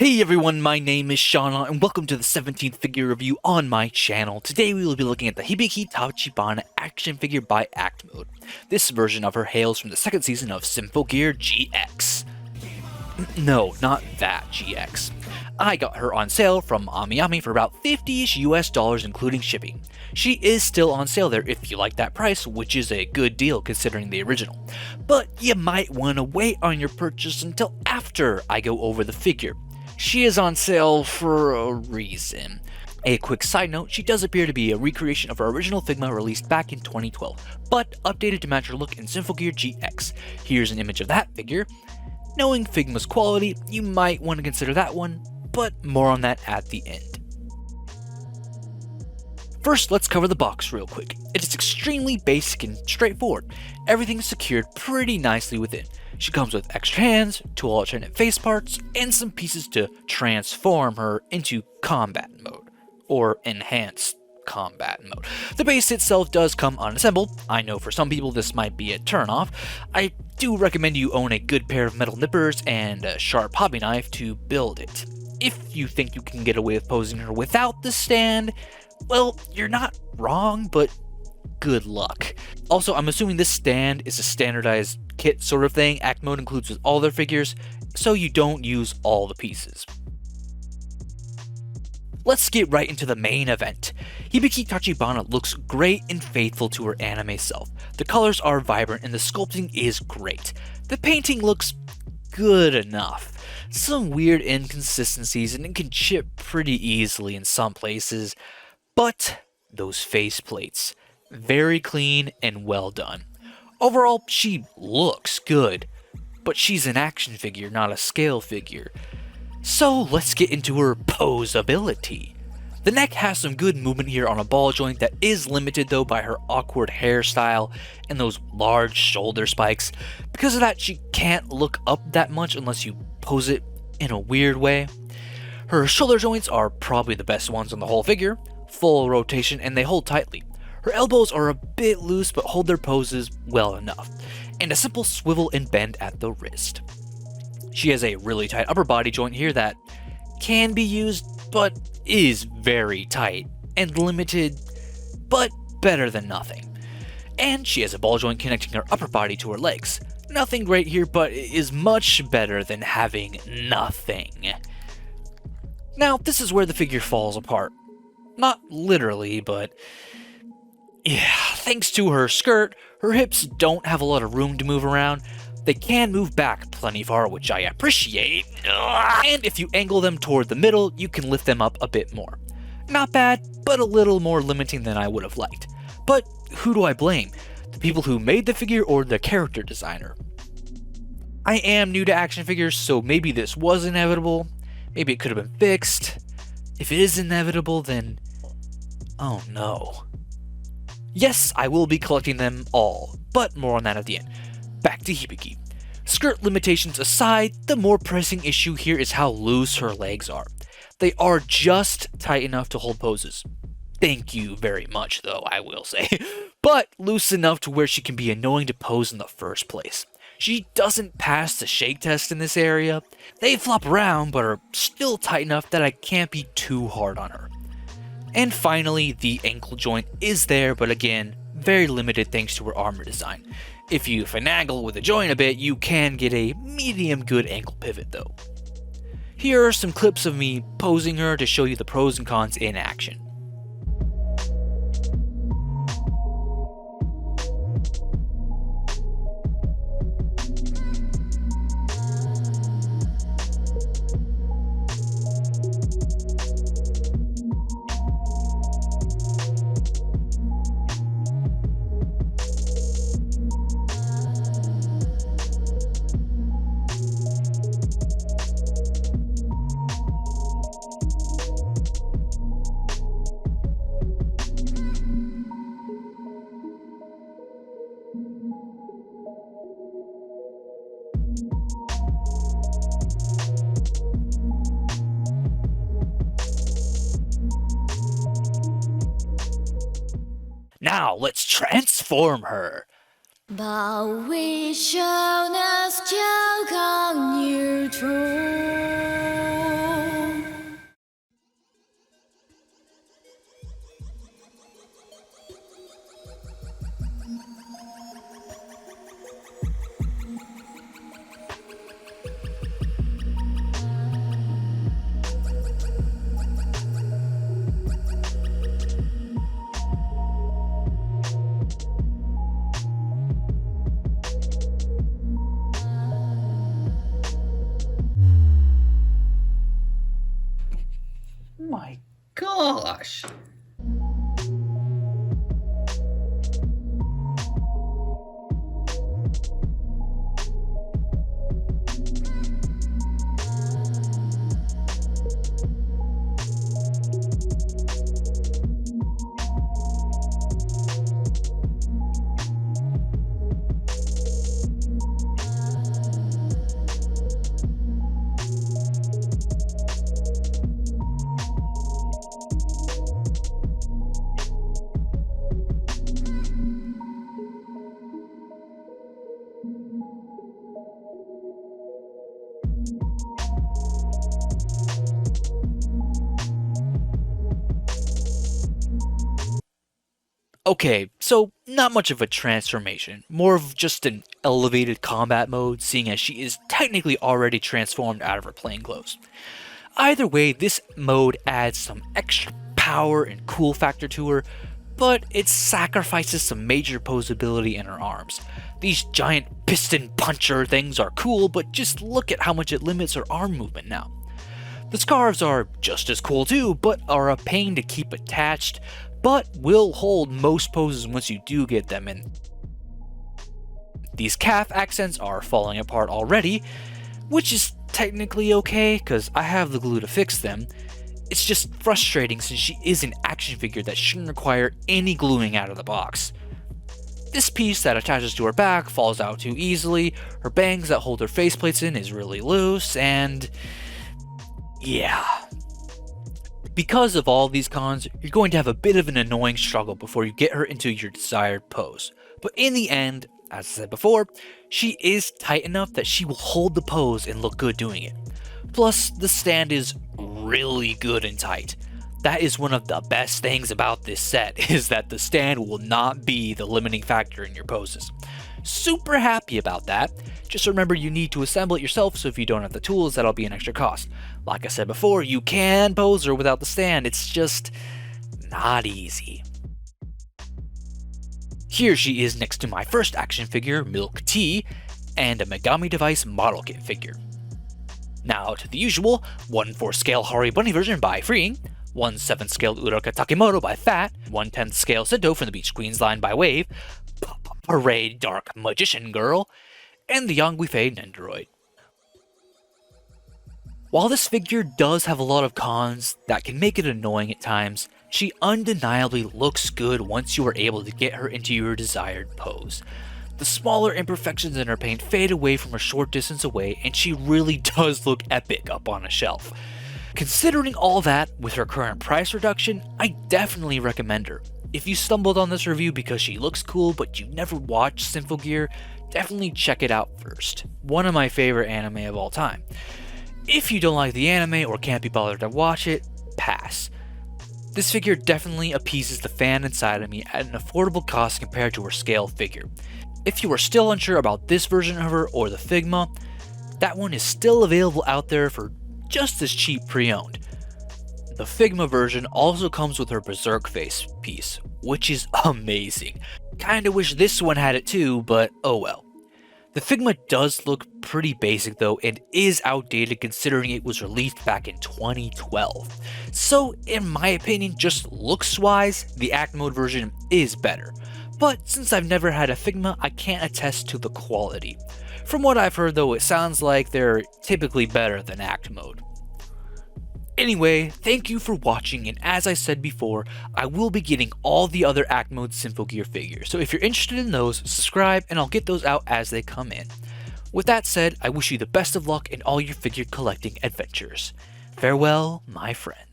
Hey everyone, my name is Shauna and welcome to the 17th figure review on my channel. Today we will be looking at the Hibiki Tachibana action figure by act mode. This version of her hails from the second season of Symphogear GX. No, not that GX. I got her on sale from AmiAmi for about $50-ish US including shipping. She is still on sale there if you like that price, which is a good deal considering the original. But you might want to wait on your purchase until after I go over the figure. She is on sale for a reason. A quick side note, she does appear to be a recreation of her original Figma released back in 2012, but updated to match her look in Symphogear GX. Here's an image of that figure. Knowing Figma's quality, you might want to consider that one, but more on that at the end. First, let's cover the box real quick. It is extremely basic and straightforward. Everything's secured pretty nicely within. She comes with extra hands, 2 alternate face parts, and some pieces to transform her into combat mode, or enhanced combat mode. The base itself does come unassembled. I know for some people this might be a turnoff. I do recommend you own a good pair of metal nippers and a sharp hobby knife to build it. If you think you can get away with posing her without the stand, well, you're not wrong, but good luck. Also, I'm assuming this stand is a standardized kit sort of thing act mode includes with all their figures, so you don't use all the pieces. Let's get right into the main event. Hibiki Tachibana looks great and faithful to her anime self. The colors are vibrant and the sculpting is great. The painting looks good enough. Some weird inconsistencies and it can chip pretty easily in some places, but those face plates, very clean and well done. Overall, she looks good, but she's an action figure, not a scale figure. So let's get into her posability. The neck has some good movement here on a ball joint that is limited though by her awkward hairstyle and those large shoulder spikes. Because of that, she can't look up that much unless you pose it in a weird way. Her shoulder joints are probably the best ones on the whole figure, full rotation and they hold tightly. Her elbows are a bit loose but hold their poses well enough, and a simple swivel and bend at the wrist. She has a really tight upper body joint here that can be used but is very tight and limited, but better than nothing. And she has a ball joint connecting her upper body to her legs. Nothing great here, but is much better than having nothing. Now, this is where the figure falls apart. Not literally, but yeah, thanks to her skirt, her hips don't have a lot of room to move around. They can move back plenty far, which I appreciate. And if you angle them toward the middle, you can lift them up a bit more. Not bad, but a little more limiting than I would have liked. But who do I blame? The people who made the figure or the character designer? I am new to action figures, so maybe this was inevitable. Maybe it could have been fixed. If it is inevitable, then oh no. Yes, I will be collecting them all, but more on that at the end. Back to Hibiki. Skirt limitations aside, the more pressing issue here is how loose her legs are. They are just tight enough to hold poses. Thank you very much though, I will say. But loose enough to where she can be annoying to pose in the first place. She doesn't pass the shake test in this area. They flop around but are still tight enough that I can't be too hard on her. And finally, the ankle joint is there, but again, very limited thanks to her armor design. If you finagle with the joint a bit, you can get a medium good ankle pivot though. Here are some clips of me posing her to show you the pros and cons in action. Now let's transform her. 保卫少那小康女中。polish. Okay, so not much of a transformation, more of just an elevated combat mode, seeing as she is technically already transformed out of her plain clothes. Either way, this mode adds some extra power and cool factor to her, but it sacrifices some major posability in her arms. These giant piston puncher things are cool, but just look at how much it limits her arm movement now. The scarves are just as cool too, but are a pain to keep attached, but will hold most poses once you do get them in. These calf accents are falling apart already, which is technically okay, cause I have the glue to fix them. It's just frustrating since she is an action figure that shouldn't require any gluing out of the box. This piece that attaches to her back falls out too easily, her bangs that hold her faceplates in is really loose, and yeah. Because of all these cons, you're going to have a bit of an annoying struggle before you get her into your desired pose. But in the end, as I said before, she is tight enough that she will hold the pose and look good doing it. Plus, the stand is really good and tight. That is one of the best things about this set, is that the stand will not be the limiting factor in your poses. Super happy about that. Just remember you need to assemble it yourself, so if you don't have the tools, that'll be an extra cost. Like I said before, you can pose her without the stand, it's just not easy. Here she is next to my first action figure, Milk Tea, and a Megami Device model kit figure. Now to the usual, 1/4 scale Hari Bunny version by Freeing, 1/7 scale Uroka Takemoto by Fat, 1/10 scale Sento from the Beach Queens line by Wave, Parade Dark Magician Girl, and the Yangui Fei Nendoroid. While this figure does have a lot of cons that can make it annoying at times, she undeniably looks good once you are able to get her into your desired pose. The smaller imperfections in her paint fade away from a short distance away, and she really does look epic up on a shelf. Considering all that, with her current price reduction, I definitely recommend her. If you stumbled on this review because she looks cool but you never watched Symphogear, definitely check it out first. One of my favorite anime of all time. If you don't like the anime or can't be bothered to watch it, pass. This figure definitely appeases the fan inside of me at an affordable cost compared to her scale figure. If you are still unsure about this version of her or the Figma, that one is still available out there for just as cheap pre-owned. The Figma version also comes with her Berserk face piece, which is amazing. Kinda wish this one had it too, but oh well. The Figma does look pretty basic though, and is outdated considering it was released back in 2012. So in my opinion, just looks wise, the Act Mode version is better. But since I've never had a Figma, I can't attest to the quality. From what I've heard though, it sounds like they're typically better than Act Mode. Anyway, thank you for watching, and as I said before, I will be getting all the other Act Mode Symphogear figures, so if you're interested in those, subscribe and I'll get those out as they come in. With that said, I wish you the best of luck in all your figure collecting adventures. Farewell, my friend.